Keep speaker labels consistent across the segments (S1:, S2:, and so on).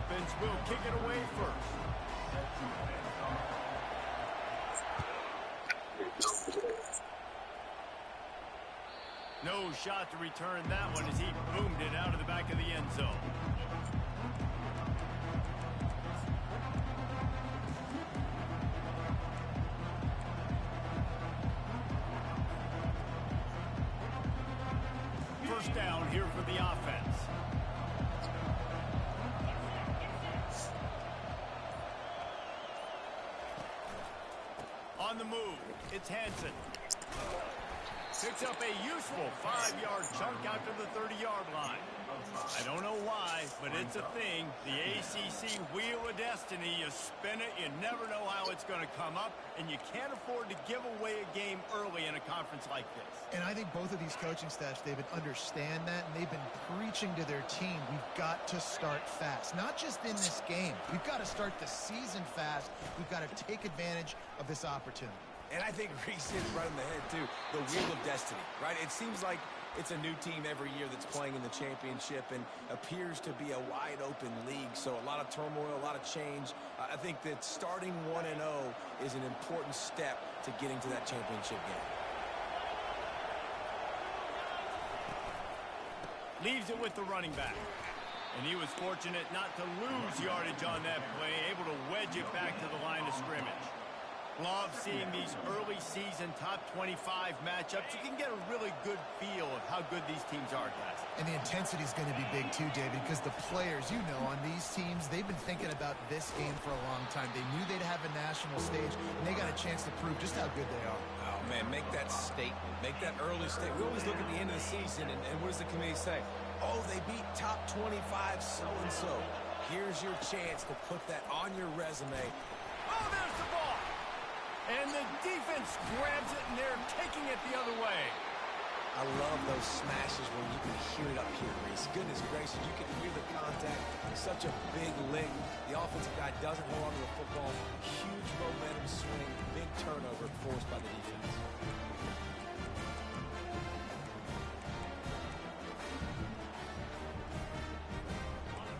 S1: offense will kick it away first. No shot to return that one as he boomed it out of the back of the end zone. First down here for the offense. On the move, it's Hansen. Picks up a useful 5-yard chunk out to the 30-yard line. I don't know why, but it's a thing. The ACC Wheel of Destiny, you spin it, you never know how it's going to come up, and you can't afford to give away a game early in a conference like this.
S2: And I think both of these coaching staffs, David, understand that, and they've been preaching to their team, we've got to start fast. Not just in this game. We've got to start the season fast. We've got to take advantage of this opportunity.
S3: And I think Reese hit it right on the head, too. The Wheel of Destiny, right? It seems like it's a new team every year that's playing in the championship and appears to be a wide-open league. So a lot of turmoil, a lot of change. I think that starting 1-0 is an important step to getting to that championship game.
S1: Leaves it with the running back. And he was fortunate not to lose yardage on that play, able to wedge it back to the line of scrimmage. Love seeing these early season top 25 matchups. You can get a really good feel of how good these teams are, guys.
S2: And the intensity is going to be big too, David, because the players, you know, on these teams, they've been thinking about this game for a long time. They knew they'd have a national stage, and they got a chance to prove just how good they are.
S3: Oh, man, make that statement. Make that early statement. We always look at the end of the season, and what does the committee say? Oh, they beat top 25 so-and-so. Here's your chance to put that on your resume.
S1: Oh, there's the ball. And the defense grabs it, and they're taking it the other way.
S3: I love those smashes where you can hear it up here, Reese. Goodness gracious, you can hear the contact. Such a big lick. The offensive guy doesn't hold on to the football. Huge momentum swing. Big turnover forced by the defense.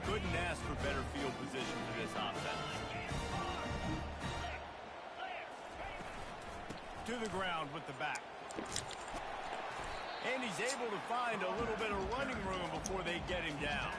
S1: Couldn't ask for better field position for this offense. To the ground with the back. And he's able to find a little bit of running room before they get him down.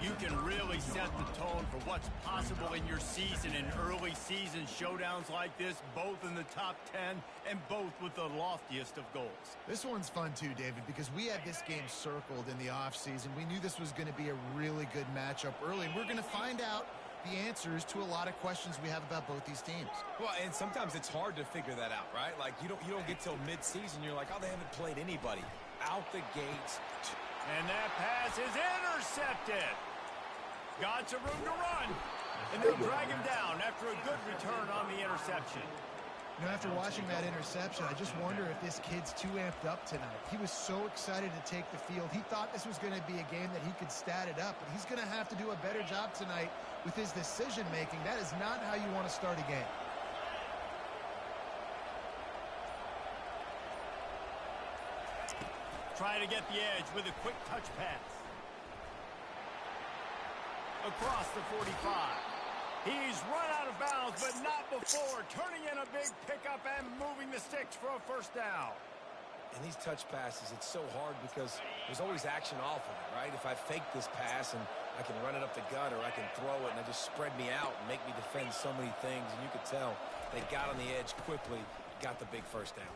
S1: You can really set the tone for what's possible in your season in early season showdowns like this, both in the top 10 and both with the loftiest of goals.
S2: This one's fun too, David, because we had this game circled in the offseason. We knew this was going to be a really good matchup early, and we're going to find out the answers to a lot of questions we have about both these teams.
S3: Well, and sometimes it's hard to figure that out, right? Like, you don't get till mid-season. You're like, oh, they haven't played anybody. Out the gates.
S1: And that pass is intercepted. Got some room to run. And they'll drag him down after a good return on the interception.
S2: You know, after watching that interception, I just wonder if this kid's too amped up tonight. He was so excited to take the field. He thought this was going to be a game that he could stat it up, but he's going to have to do a better job tonight with his decision-making. That is not how you want to start a game.
S1: Try to get the edge with a quick touch pass. Across the 45. He's run out of bounds, but not before. Turning in a big pickup and moving the sticks for a first down.
S3: And these touch passes, it's so hard because there's always action off of it, right? If I fake this pass and I can run it up the gut or I can throw it and it just spread me out and make me defend so many things. And you could tell they got on the edge quickly, got the big first down.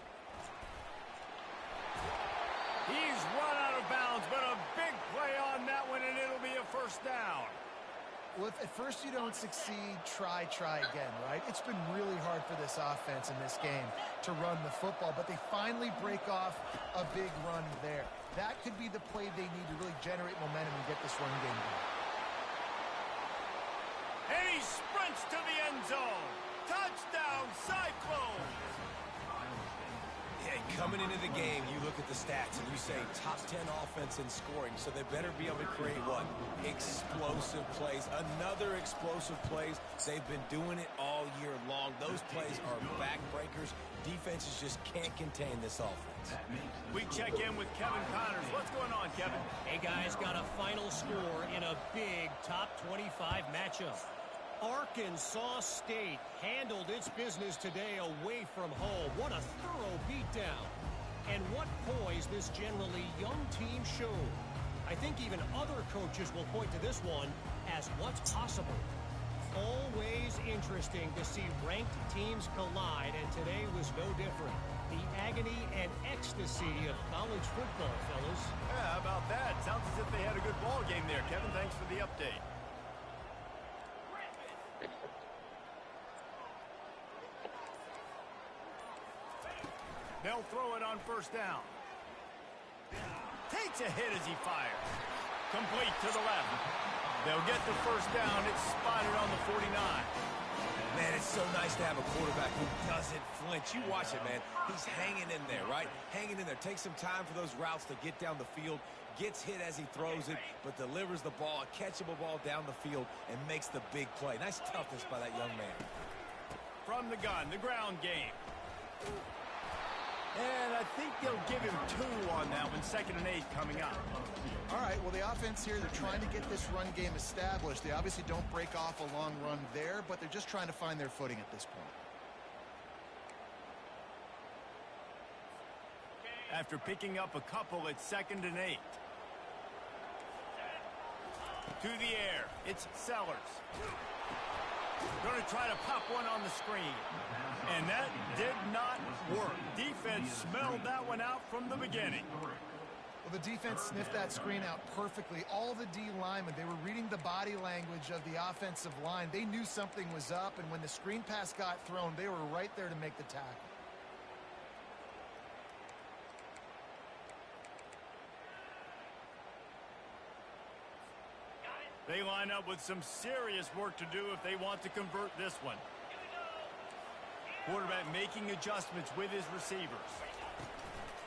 S1: He's run out of bounds, but a big play on that one, and it'll be a first down.
S2: Well, if at first you don't succeed, try again, right? It's been really hard for this offense in this game to run the football, but they finally break off a big run there. That could be the play they need to really generate momentum and get this run game going.
S1: And he sprints to the end zone. Touchdown, Cyclones!
S3: Yeah, coming into the game, you look at the stats and you say top 10 offense in scoring, so they better be able to create what? Explosive plays. Another explosive plays. They've been doing it all year long. Those Those plays are backbreakers. Defenses just can't contain this offense.
S1: We check in with Kevin Connors. What's going on, Kevin?
S4: Hey, guys, got a final score in a big top 25 matchup. Arkansas State handled its business today away from home. What a thorough beatdown. And what poise this generally young team showed. I think even other coaches will point to this one as what's possible. Always interesting to see ranked teams collide, and today was no different. The agony and ecstasy of college football, fellas.
S1: Yeah, how about that? Sounds as if they had a good ball game there. Kevin, thanks for the update. They'll throw it on first down. Takes a hit as he fires. Complete to the left. They'll get the first down. It's spotted on the 49.
S3: Man, it's so nice to have a quarterback who doesn't flinch. You watch it, man. He's hanging in there, right? Hanging in there. Takes some time for those routes to get down the field. Gets hit as he throws it, but delivers the ball, a catchable ball down the field, and makes the big play. Nice toughness by that young man.
S1: From the gun, the ground game. And I think they'll give him 2 on that one, 2nd and 8 coming up.
S2: All right, well, the offense here, they're trying to get this run game established. They obviously don't break off a long run there, but they're just trying to find their footing at this point.
S1: After picking up a couple, it's 2nd and 8. To the air, it's Sellers. Going to try to pop one on the screen. And that did not work. Defense smelled that one out from the beginning.
S2: Well, the defense sniffed that screen out perfectly. All the D linemen, they were reading the body language of the offensive line. They knew something was up, and when the screen pass got thrown, they were right there to make the tackle.
S1: They line up with some serious work to do if they want to convert this one. Quarterback making adjustments with his receivers.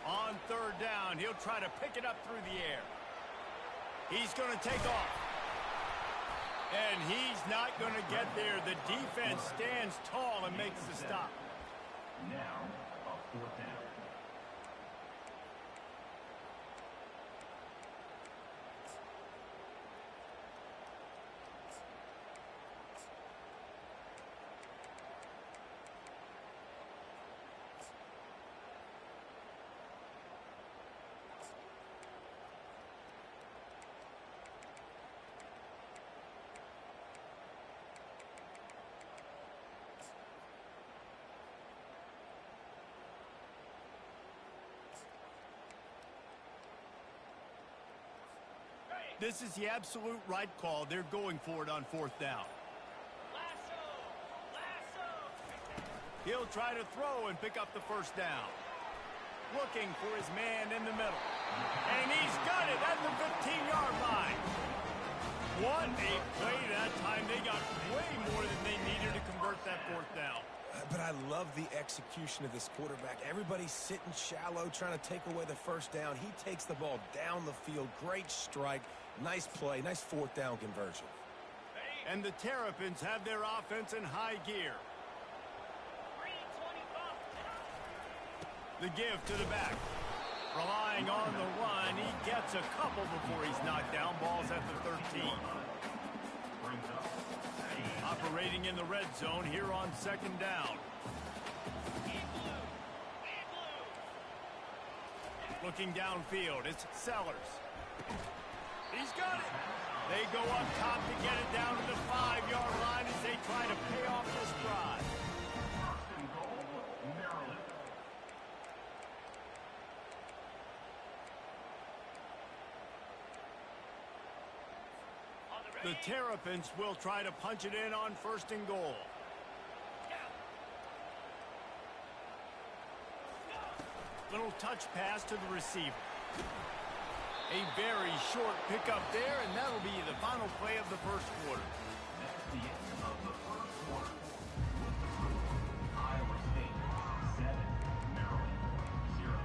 S1: On 3rd down, he'll try to pick it up through the air. He's going to take off. And he's not going to get there. The defense stands tall and makes the stop.
S5: Now, a 4th down.
S1: This is the absolute right call. They're going for it on 4th down. He'll try to throw and pick up the first down. Looking for his man in the middle. And he's got it at the 15-yard line. What a play that time. They got way more than they needed to convert that 4th down.
S3: But I love the execution of this quarterback. Everybody's sitting shallow, trying to take away the first down. He takes the ball down the field. Great strike. Nice play. Nice 4th down conversion.
S1: And the Terrapins have their offense in high gear. The give to the back. Relying on the run. He gets a couple before he's knocked down. Ball's at the 13. Operating in the red zone here on 2nd down. Looking downfield, it's Sellers. He's got it. They go up top to get it down to the 5-yard line as they try to pay off this drive.
S5: Maryland.
S1: The Terrapins will try to punch it in on 1st and goal. Little touch pass to the receiver. A very short pickup there, and that'll be the final play of the 1st quarter.
S5: That's the end of the 1st quarter. Iowa State 7, Maryland 0.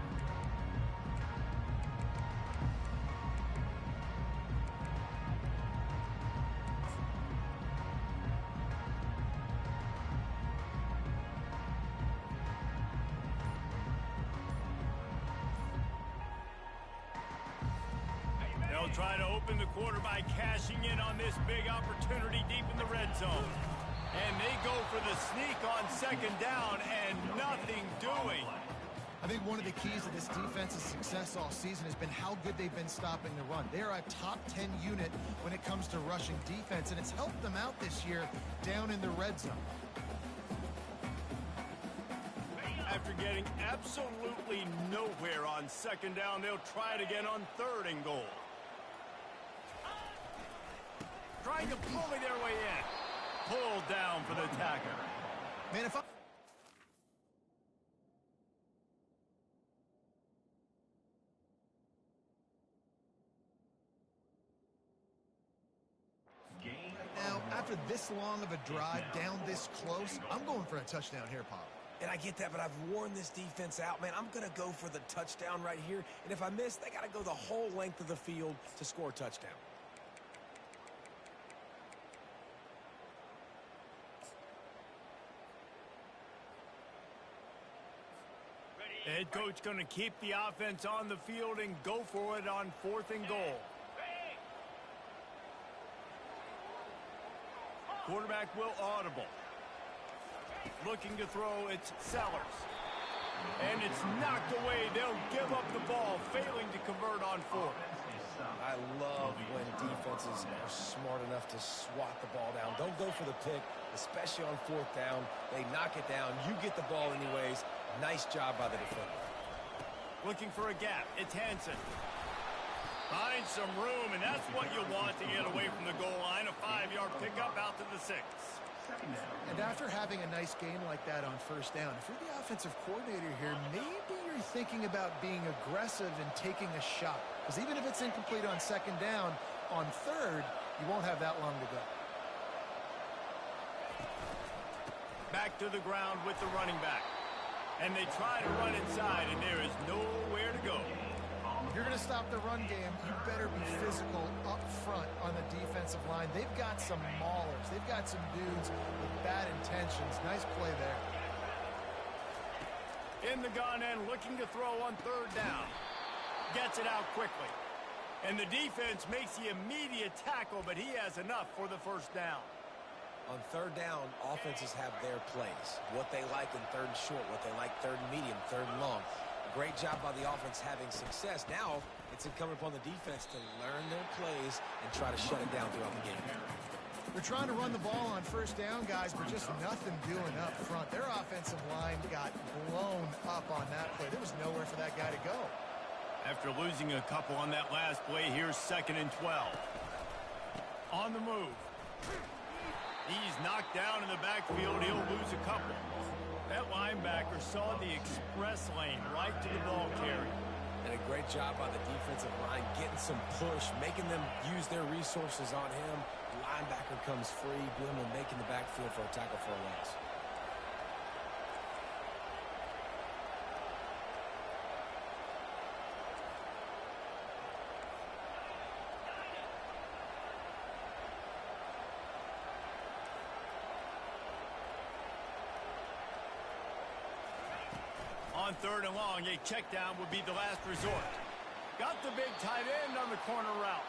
S1: They'll try to open the quarter by cashing in on this big opportunity deep in the red zone. And they go for the sneak on second down and nothing doing.
S2: I think one of the keys to this defense's success all season has been how good they've been stopping the run. They're a top 10 unit when it comes to rushing defense, and it's helped them out this year down in the red zone.
S1: After getting absolutely nowhere on second down, they'll try it again on third and goal. Trying to bully their way in. Pulled down for the tackle.
S2: Man, if I... Now, after this long of a drive down this close, I'm going for a touchdown here, Pop.
S3: And I get that, but I've worn this defense out, man. I'm going to go for the touchdown right here. And if I miss, they got to go the whole length of the field to score a touchdown.
S1: Head coach going to keep the offense on the field and go for it on fourth and goal. Quarterback will audible. Looking to throw, it's Sellers. And it's knocked away. They'll give up the ball, failing to convert on fourth.
S3: I love when defenses are smart enough to swat the ball down. Don't go for the pick, especially on fourth down. They knock it down. You get the ball anyways. Nice job by the defender.
S1: Looking for a gap. It's Hansen. Find some room, and that's what you want to get away from the goal line. A 5-yard pickup out to the 6.
S2: And after having a nice game like that on first down, if you're the offensive coordinator here, maybe you're thinking about being aggressive and taking a shot. Because even if it's incomplete on second down, on third, you won't have that long to go.
S1: Back to the ground with the running back. And they try to run inside, and there is nowhere to go.
S2: If you're going to stop the run game, you better be physical up front on the defensive line. They've got some maulers. They've got some dudes with bad intentions. Nice play there.
S1: In the gun and looking to throw on third down. Gets it out quickly. And the defense makes the immediate tackle, but he has enough for the first down.
S3: On third down, offenses have their plays. What they like in third and short, what they like third and medium, third and long. Great job by the offense having success. Now, it's incumbent upon the defense to learn their plays and try to shut it down throughout the game.
S2: They're trying to run the ball on first down, guys, but just nothing doing up front. Their offensive line got blown up on that play. There was nowhere for that guy to go.
S1: After losing a couple on that last play, here's 2nd and 12. On the move. He's knocked down in the backfield. He'll lose a couple. That linebacker saw the express lane right to the ball carrier.
S3: And a great job by the defensive line, getting some push, making them use their resources on him. The linebacker comes free, boom, and making the backfield for a tackle for a loss.
S1: On third and long, a check down would be the last resort. Got the big tight end on the corner route.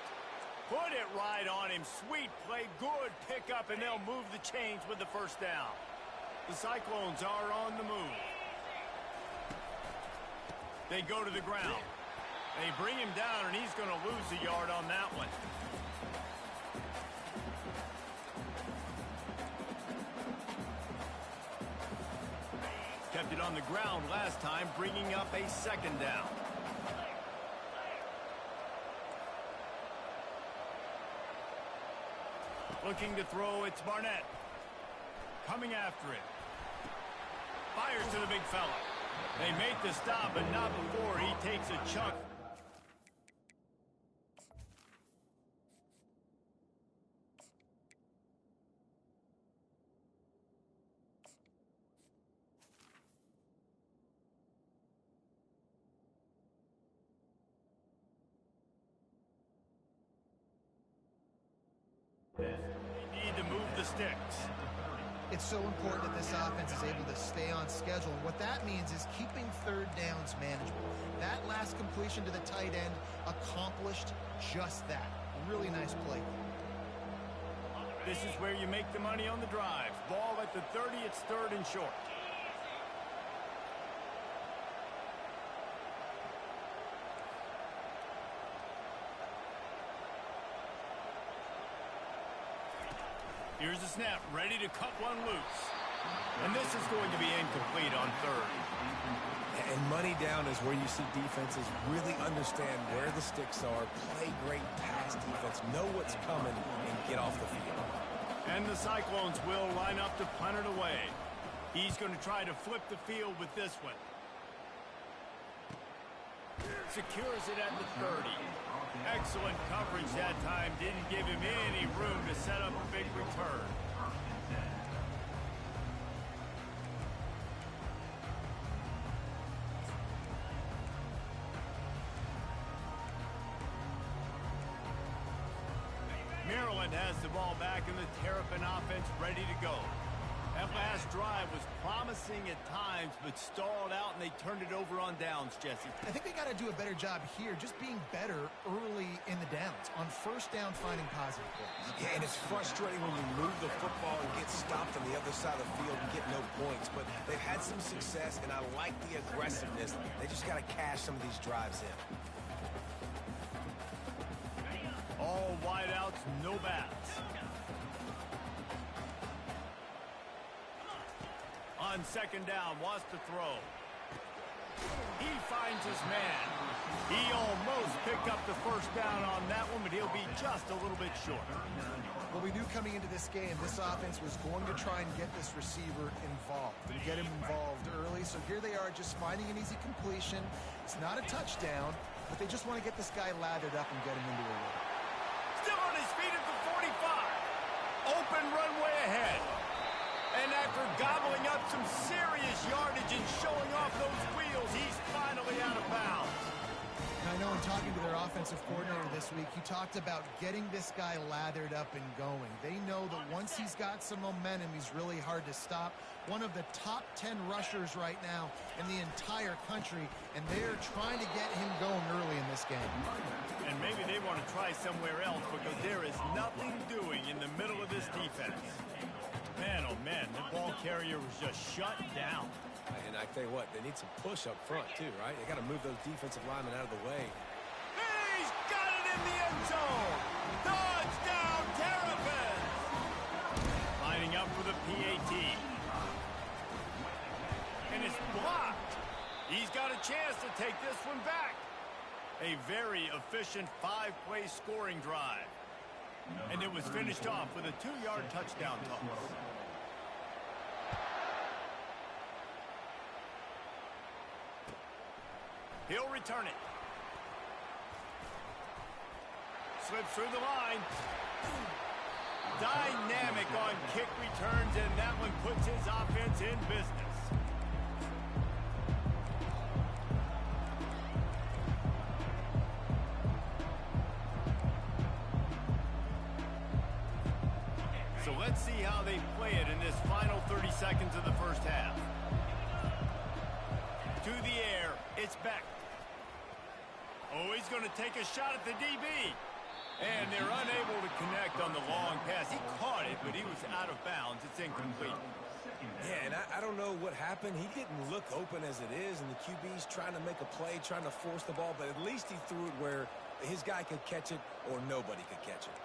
S1: Put it right on him. Sweet play, good pickup, and they'll move the chains with the first down. The Cyclones are on the move. They go to the ground. They bring him down, and he's going to lose a yard on that one. Kept it on the ground last time, bringing up a 2nd down. Looking to throw, it's Barnett. Coming after it. Fires to the big fella. They make the stop, but not before he takes a chunk. They need to move the sticks.
S2: It's so important that this offense is able to stay on schedule. schedule. And what that means is keeping third downs manageable. That last completion to the tight end accomplished just that. Really nice play.
S1: This is where you make the money on the drive. Ball at the 30, it's third and short. Here's the snap, ready to cut one loose. And this is going to be incomplete on third.
S3: And money down is where you see defenses really understand where the sticks are, play great pass defense, know what's coming, and get off the field.
S1: And the Cyclones will line up to punt it away. He's going to try to flip the field with this one. Secures it at the 30. Excellent coverage that time. Didn't give him any room to set up a big return. Maryland has the ball back in the Terrapin offense ready to go. That last drive was promising at times, but stalled out, and they turned it over on downs, Jesse.
S2: I think they got to do a better job here, just being better early in the downs, on first down finding positive plays.
S3: Yeah, and it's frustrating when you move the football and get stopped on the other side of the field and get no points, but they've had some success, and I like the aggressiveness. They just got to cash some of these drives in.
S1: All wideouts, no bats. On second down, wants to throw. He finds his man. He almost picked up the first down on that one, but he'll be just a little bit short.
S2: Well, we knew coming into this game, this offense was going to try and get this receiver involved and get him involved early. So here they are just finding an easy completion. It's not a touchdown, but they just want to get this guy lathered up and get him into a rhythm.
S1: Still on his feet at the 45. Open runway ahead. And after gobbling up some serious yardage and showing off those wheels, he's finally out of bounds.
S2: And I know in talking to their offensive coordinator this week, he talked about getting this guy lathered up and going. They know that once he's got some momentum, he's really hard to stop. One of the top 10 rushers right now in the entire country, and they're trying to get him going early in this game.
S1: And maybe they want to try somewhere else because there is nothing doing in the middle of this defense. Man, oh man, the ball carrier was just shut down.
S3: And I tell you what, they need some push up front too, right? They got to move those defensive linemen out of the way.
S1: He's got it in the end zone. Touchdown, Terrapins. Lining up for the PAT. And it's blocked. He's got a chance to take this one back. A very efficient 5-play scoring drive. And it was finished off with a 2-yard touchdown toss. He'll return it. Slips through the line. Dynamic on kick returns, and that one puts his offense in business. So let's see how they play it in this final 30 seconds of the first half. To the air, it's Beck. Oh, he's going to take a shot at the DB. And they're unable to connect on the long pass. He caught it, but he was out of bounds. It's incomplete.
S3: Yeah, and I don't know what happened. He didn't look open as it is, and the QB's trying to make a play, trying to force the ball, but at least he threw it where his guy could catch it or nobody could catch it.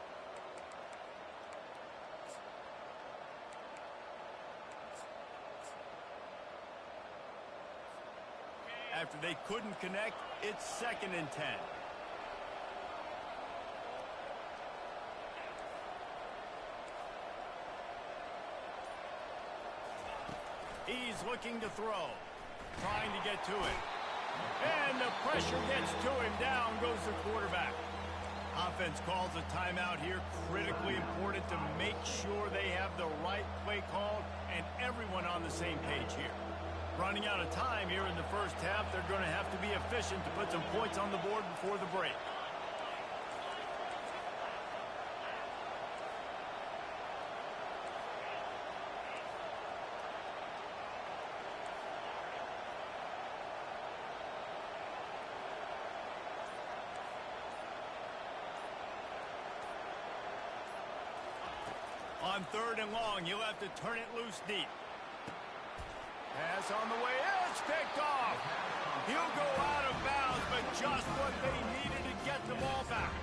S1: After they couldn't connect, it's 2nd and 10. He's looking to throw, trying to get to it. And the pressure gets to him. Down goes the quarterback. Offense calls a timeout here. Critically important to make sure they have the right play called and everyone on the same page here. Running out of time here in the first half. They're going to have to be efficient to put some points on the board before the break. On 3rd and long, he'll have to turn it loose deep. Pass on the way. It's picked off. He'll go out of bounds, but just what they needed to get the ball back.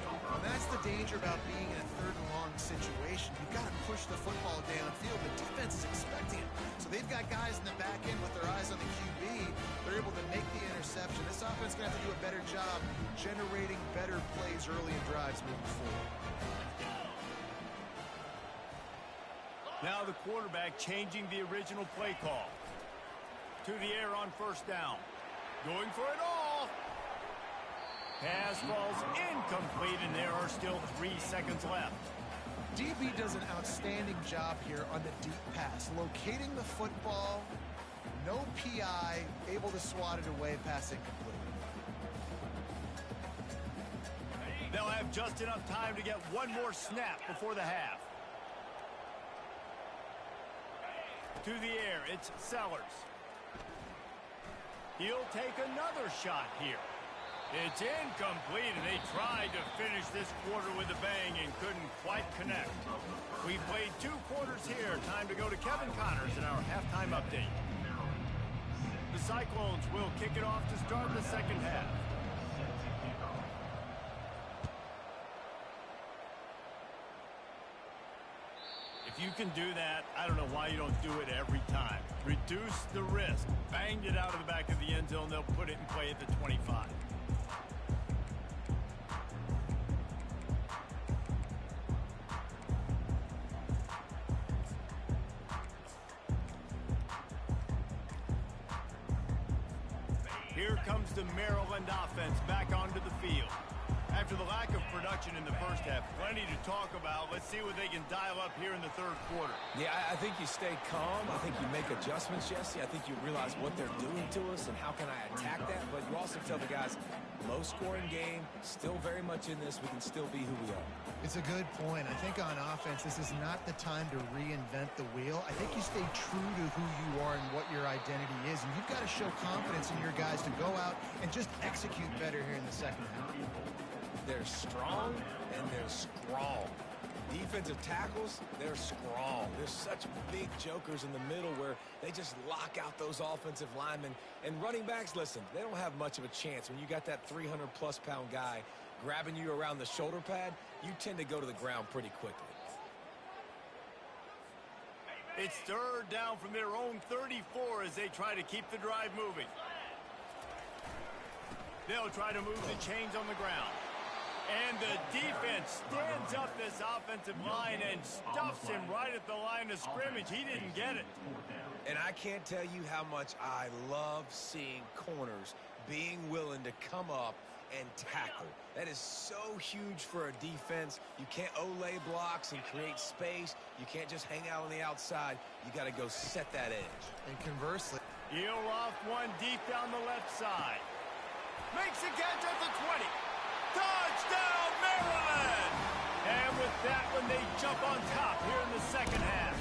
S2: And that's the danger about being in a 3rd and long situation. You've got to push the football downfield. The defense is expecting it. So they've got guys in the back end with their eyes on the QB. They're able to make the interception. This offense is going to have to do a better job generating better plays early in drives moving forward.
S1: Now the quarterback changing the original play call. To the air on 1st down. Going for it all. Pass falls incomplete, and there are still 3 seconds left.
S2: DB does an outstanding job here on the deep pass. Locating the football, no PI, able to swat it away, pass incomplete.
S1: They'll have just enough time to get one more snap before the half. To the air, it's Sellers. He'll take another shot here. It's incomplete, and they tried to finish this quarter with a bang and couldn't quite connect. We played 2 quarters here. Time to go to Kevin Connors in our halftime update. The Cyclones will kick it off to start the 2nd half. If you can do that, I don't know why you don't do it every time. Reduce the risk. Banged it out of the back of the end zone. They'll put it in play at the 25. Here comes the Maryland offense back onto the field. After the lack of production in the 1st half, plenty to talk about. Let's see what they can dial up here in the 3rd quarter.
S3: Yeah, I think you stay calm. I think you make adjustments, Jesse. I think you realize what they're doing to us and how can I attack that. But you also tell the guys, low-scoring game, still very much in this. We can still be who we are.
S2: It's a good point. I think on offense, this is not the time to reinvent the wheel. I think you stay true to who you are and what your identity is. And you've got to show confidence in your guys to go out and just execute better here in the 2nd half.
S3: They're strong and they're strong. Defensive tackles, they're strong. There's such big jokers in the middle where they just lock out those offensive linemen. And running backs, listen, they don't have much of a chance. When you got that 300-plus pound guy grabbing you around the shoulder pad, you tend to go to the ground pretty quickly.
S1: It's 3rd down from their own 34 as they try to keep the drive moving. They'll try to move the chains on the ground. And the defense stands up this offensive line and stuffs him right at the line of scrimmage. He didn't get it.
S3: And I can't tell you how much I love seeing corners being willing to come up and tackle. That is so huge for a defense. You can't Olay blocks and create space. You can't just hang out on the outside. You got to go set that edge.
S2: And conversely,
S1: he'll off one deep down the left side. Makes a catch at the 20. Touchdown, Maryland! And with that one, they jump on top here in the 2nd half.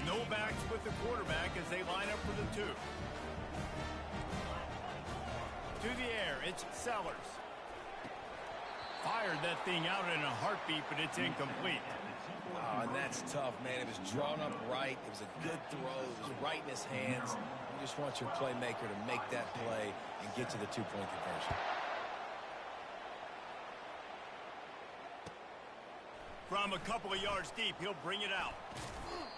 S1: No backs with the quarterback as they line up for the 2. To the air, it's Sellers. Fired that thing out in a heartbeat, but it's incomplete.
S3: Oh, and that's tough, man. It was drawn up right. It was a good throw. It was right in his hands. You just want your playmaker to make that play and get to the 2-point conversion.
S1: From a couple of yards deep, he'll bring it out.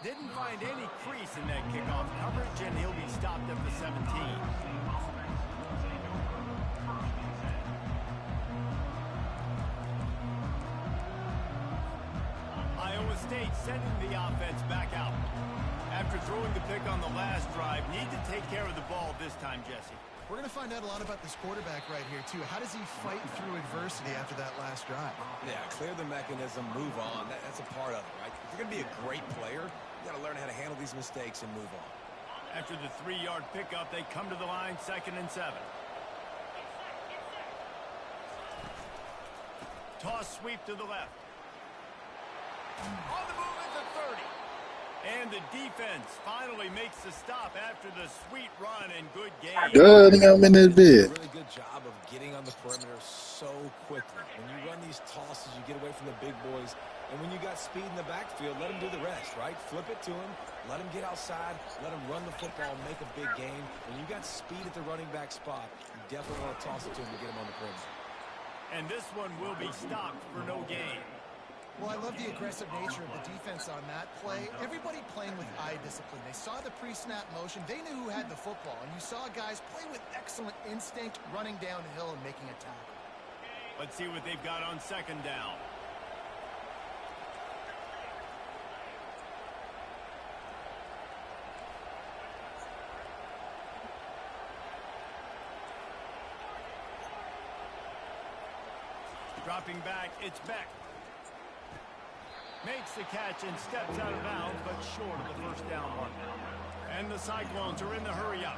S1: Didn't find any crease in that kickoff coverage, and he'll be stopped at the 17. Iowa State sending the offense back out. After throwing the pick on the last drive, need to take care of the ball this time, Jesse.
S2: we're going to find out a lot about this quarterback right here, too. How does he fight through adversity after that last drive?
S3: Yeah, clear the mechanism, move on. That's a part of it, right? If you're going to be a great player, you got to learn how to handle these mistakes and move on.
S1: After the 3-yard pickup, they come to the line, 2nd and 7. Toss sweep to the left. On the move at the 30. And the defense finally makes the stop after the sweet run and good game.
S6: Good, nigga, I'm in this
S3: They do
S6: bed.
S3: a really good job of getting on the perimeter so quickly. When you run these tosses, you get away from the big boys. And when you got speed in the backfield, let them do the rest, right? Flip it to them. Let them get outside. Let them run the football, make a big game. When you got speed at the running back spot, you definitely want to toss it to them to get them on the perimeter.
S1: And this one will be stopped for no gain.
S2: Well, I love the aggressive nature of the defense on that play. Everybody playing with eye discipline. They saw the pre-snap motion. They knew who had the football. And you saw guys play with excellent instinct, running downhill and making a tackle.
S1: Let's see what they've got on second down. Dropping back, it's Beck. Makes the catch and steps out of bounds, but short of the first down mark. And the Cyclones are in the hurry-up.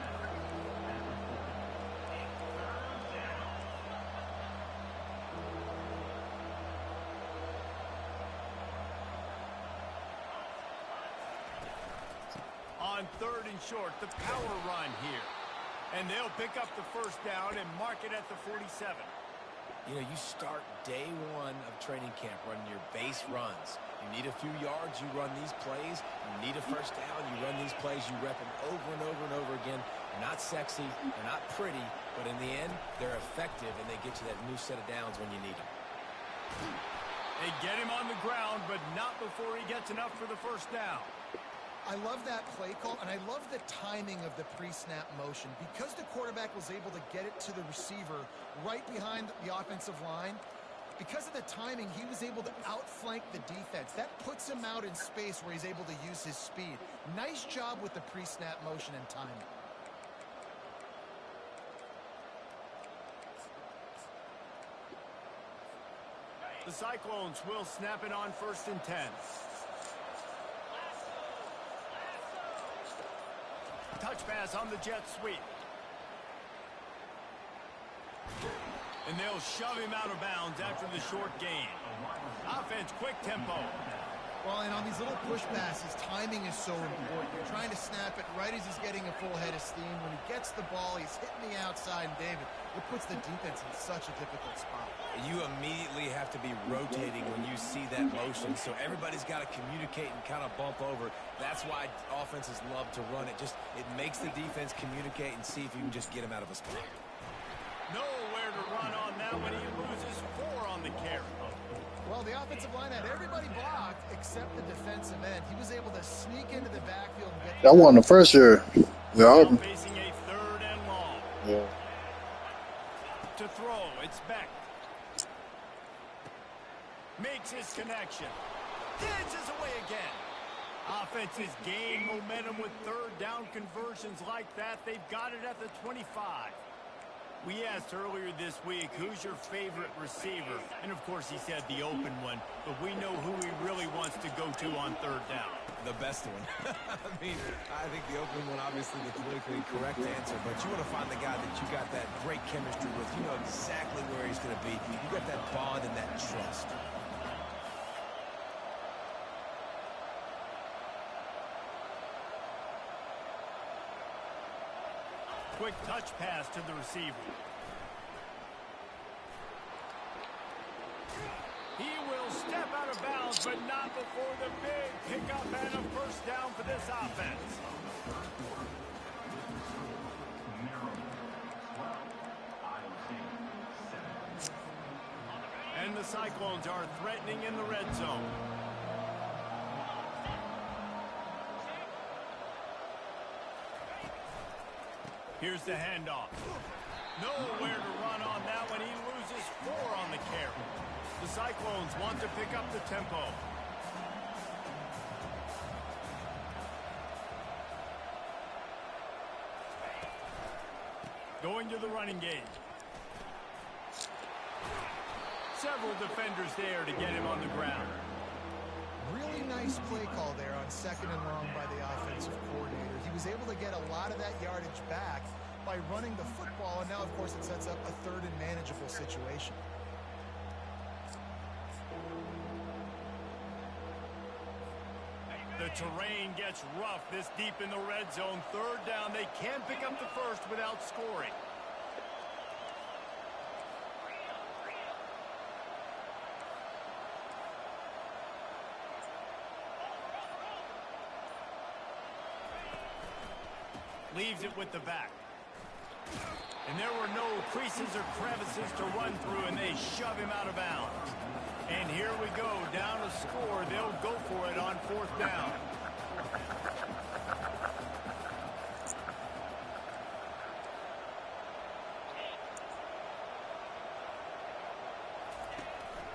S1: On third and short, the power run here. And they'll pick up the first down and mark it at the 47.
S3: You know, you start day one of training camp running your base runs. You need a few yards, you run these plays. You need a first down, you run these plays. You rep them over and over and over again. They're not sexy, they're not pretty, but in the end, they're effective, and they get you that new set of downs when you need them.
S1: They get him on the ground, but not before he gets enough for the first down.
S2: I love that play call, and I love the timing of the pre-snap motion. Because the quarterback was able to get it to the receiver right behind the offensive line, because of the timing, he was able to outflank the defense. That puts him out in space where he's able to use his speed. Nice job with the pre-snap motion and timing.
S1: The Cyclones will snap it on 1st and 10. Touch pass on the jet sweep. And they'll shove him out of bounds after the short gain. Offense, quick tempo.
S2: Well, and on these little push passes, timing is so important. You're trying to snap it right as he's getting a full head of steam. When he gets the ball, he's hitting the outside, and David, it puts the defense in such a difficult spot.
S3: You immediately have to be rotating when you see that motion, so everybody's got to communicate and kind of bump over. That's why offenses love to run it. It makes the defense communicate and see if you can just get him out of a spot.
S1: Nowhere to run on that when he loses 4 on the carry.
S2: Well, the offensive line had everybody blocked except the defensive end. He was able to sneak into the backfield and get...
S6: That won the first year. We
S1: Now
S6: are.
S1: facing a 3rd and long.
S6: Yeah.
S1: To throw, it's Beck. Makes his connection. Dances away again. Offenses gain momentum with 3rd down conversions like that. They've got it at the 25. We asked earlier this week, who's your favorite receiver? And, of course, he said the open one. But we know who he really wants to go to on 3rd down.
S3: The best one. I mean, I think the opening one, obviously, the politically correct answer. But you want to find the guy that you got that great chemistry with. You know exactly where he's going to be. You got that bond and that trust.
S1: Quick touch pass to the receiver. He will step out of bounds, but not before the big pickup and a first down for this offense. And the Cyclones are threatening in the red zone. Here's the handoff. Nowhere to run on that one. He loses 4 on the carry. The Cyclones want to pick up the tempo. Going to the running game. Several defenders there to get him on the ground.
S2: Really nice play call there on 2nd and long by the offensive coordinator. He was able to get a lot of that yardage back by running the football, and now, of course, it sets up a 3rd and manageable situation.
S1: The terrain gets rough this deep in the red zone. Third down, they can pick up the first without scoring. Leaves it with the back. And there were no creases or crevices to run through, and they shove him out of bounds. And here we go, down a score. They'll go for it on fourth down.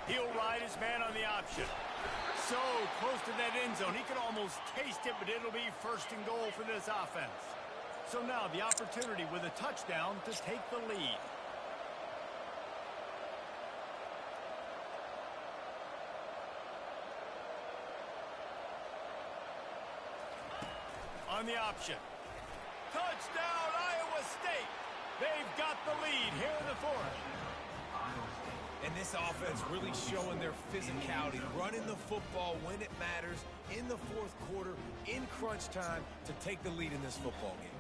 S1: He'll ride his man on the option. So close to that end zone. He could almost taste it, but it'll be first and goal for this offense. So now the opportunity with a touchdown to take the lead. On the option. Touchdown, Iowa State. They've got the lead here in the fourth.
S3: And this offense really showing their physicality, running the football when it matters, in the fourth quarter, in crunch time, to take the lead in this football game.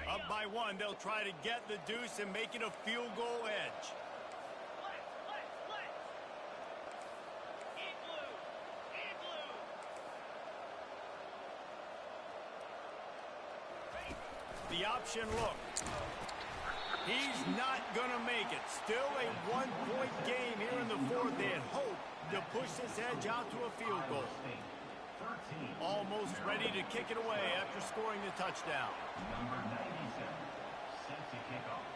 S1: Up by one, they'll try to get the deuce and make it a field goal edge. The option look. He's not going to make it. Still a one-point game here in the fourth. They had hoped to push this edge out to a field goal. Almost ready to kick it away after scoring the touchdown.
S5: Number 97, set to kick off.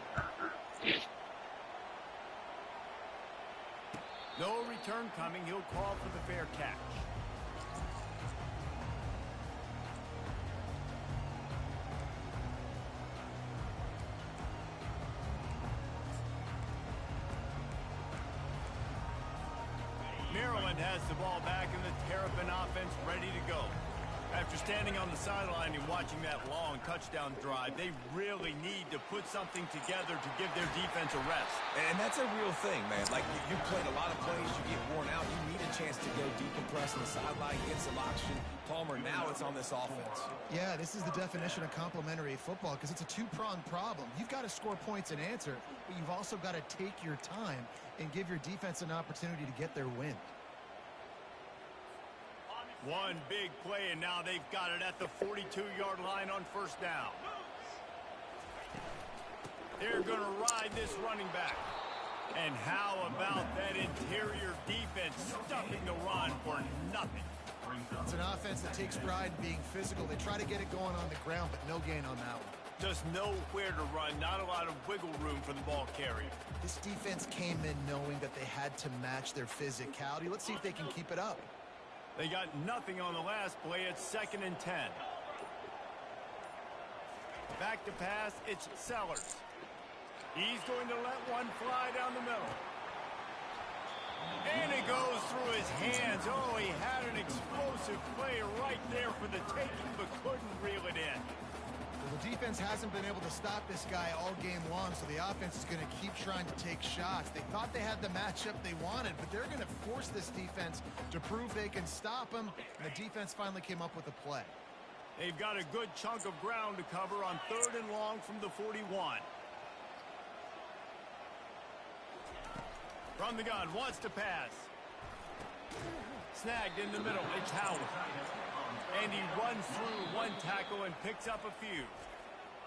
S1: No return coming. He'll call for the fair catch. Maryland has the ball back and the Terrapin offense ready to go. After standing on the sideline and watching that long touchdown drive, they really need to put something together to give their defense a rest.
S3: And that's a real thing, man. Like, you played a lot of plays, you get worn out, you need a chance to go decompress on the sideline, get some oxygen. Palmer, now it's on this offense.
S2: Yeah, this is the definition of complementary football because it's a two-pronged problem. You've got to score points and answer, but you've also got to take your time and give your defense an opportunity to get their win.
S1: One big play, and now they've got it at the 42-yard line on first down. They're going to ride this running back. And how about that interior defense stuffing the run for nothing?
S2: It's an offense that takes pride in being physical. They try to get it going on the ground, but no gain on that one.
S1: Just nowhere to run, not a lot of wiggle room for the ball carrier.
S2: This defense came in knowing that they had to match their physicality. Let's see if they can keep it up.
S1: They got nothing on the last play. It's 2nd and 10. Back to pass, it's Sellers. He's going to let one fly down the middle. And it goes through his hands. Oh, he had an explosive play right there for the taking, but couldn't reel it in.
S2: Well, the defense hasn't been able to stop this guy all game long, so the offense is going to keep trying to take shots. They thought they had the matchup they wanted, but they're going to force this defense to prove they can stop him, and the defense finally came up with a play.
S1: They've got a good chunk of ground to cover on 3rd and long from the 41. From the gun, wants to pass. Snagged in the middle, it's Howard. And he runs through one tackle and picks up a few.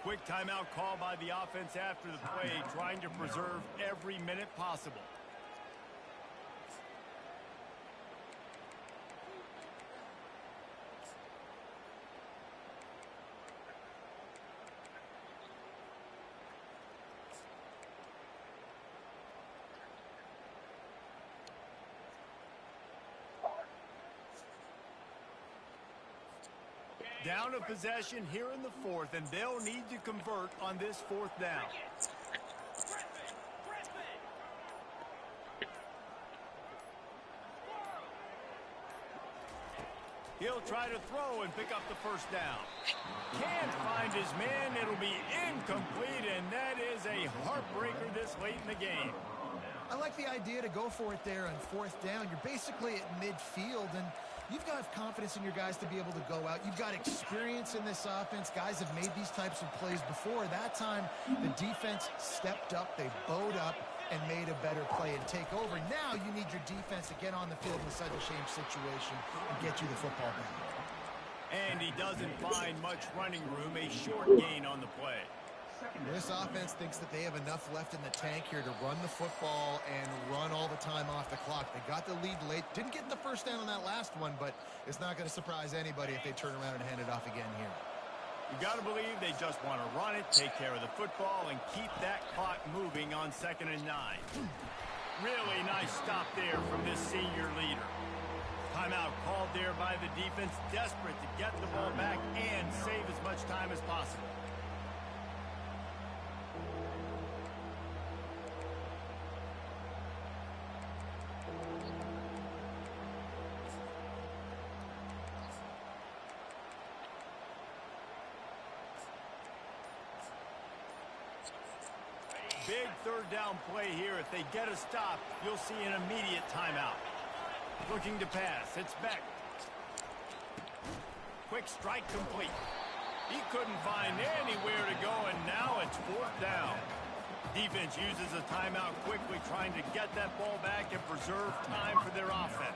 S1: Quick timeout call by the offense after the play, trying to preserve every minute possible. Down a possession here in the fourth, and they'll need to convert on this 4th down. He'll try to throw and pick up the first down. Can't find his man. It'll be incomplete, and that is a heartbreaker this late in the game.
S2: I like the idea to go for it there on fourth down. You're basically at midfield, and you've got confidence in your guys to be able to go out. You've got experience in this offense. Guys have made these types of plays before. That time, the defense stepped up. They bowed up and made a better play and take over. Now you need your defense to get on the field in such a shame situation and get you the football back.
S1: And he doesn't find much running room. A short gain on the play.
S2: This offense thinks that they have enough left in the tank here to run the football and run all the time off the clock. They got the lead late. Didn't get the first down on that last one, but it's not going to surprise anybody if they turn around and hand it off again here.
S1: You got to believe they just want to run it, take care of the football, and keep that clock moving on 2nd and 9. Really nice stop there from this senior leader. Timeout called there by the defense, desperate to get the ball back and save as much time as possible. Big third down play here. If they get a stop, you'll see an immediate timeout. Looking to pass. It's Beck. Quick strike complete. He couldn't find anywhere to go, and now it's 4th down. Defense uses a timeout quickly, trying to get that ball back and preserve time for their offense.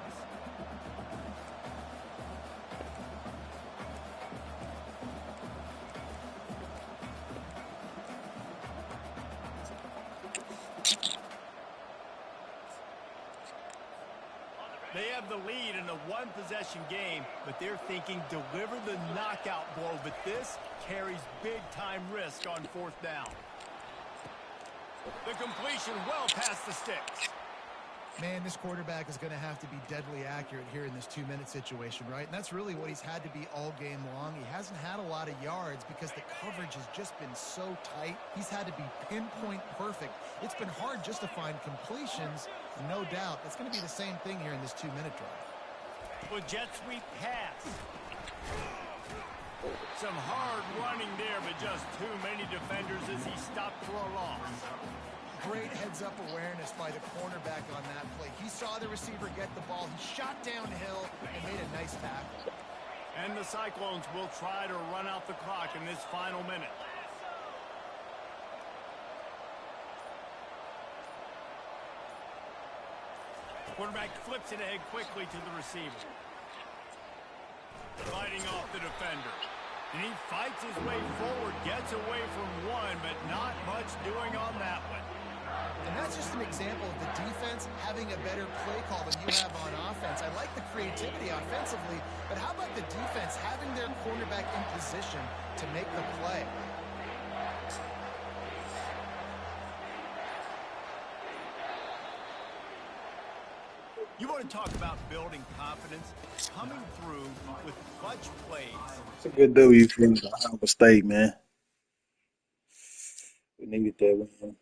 S1: They have the lead in a one-possession game, but they're thinking deliver the knockout blow. But this carries big-time risk on 4th down. The completion well past the sticks.
S2: Man, this quarterback is going to have to be deadly accurate here in this 2-minute situation, right? And that's really what he's had to be all game long. He hasn't had a lot of yards because the coverage has just been so tight. He's had to be pinpoint perfect. It's been hard just to find completions, no doubt. It's going to be the same thing here in this 2-minute drive.
S1: Well, jet sweep pass. Some hard running there, but just too many defenders as he stopped for a loss.
S2: Great heads-up awareness by the cornerback on that play. He saw the receiver get the ball. He shot downhill and made a nice tackle.
S1: And the Cyclones will try to run out the clock in this final minute. Quarterback flips it ahead quickly to the receiver. Fighting off the defender. And he fights his way forward, gets away from one, but not much doing on that one.
S2: And that's just an example of the defense having a better play call than you have on offense. I like the creativity offensively, but how about the defense having their cornerback in position to make the play?
S1: You want to talk about building confidence, coming through with clutch plays.
S6: It's a good W for Iowa State, man. We needed that win.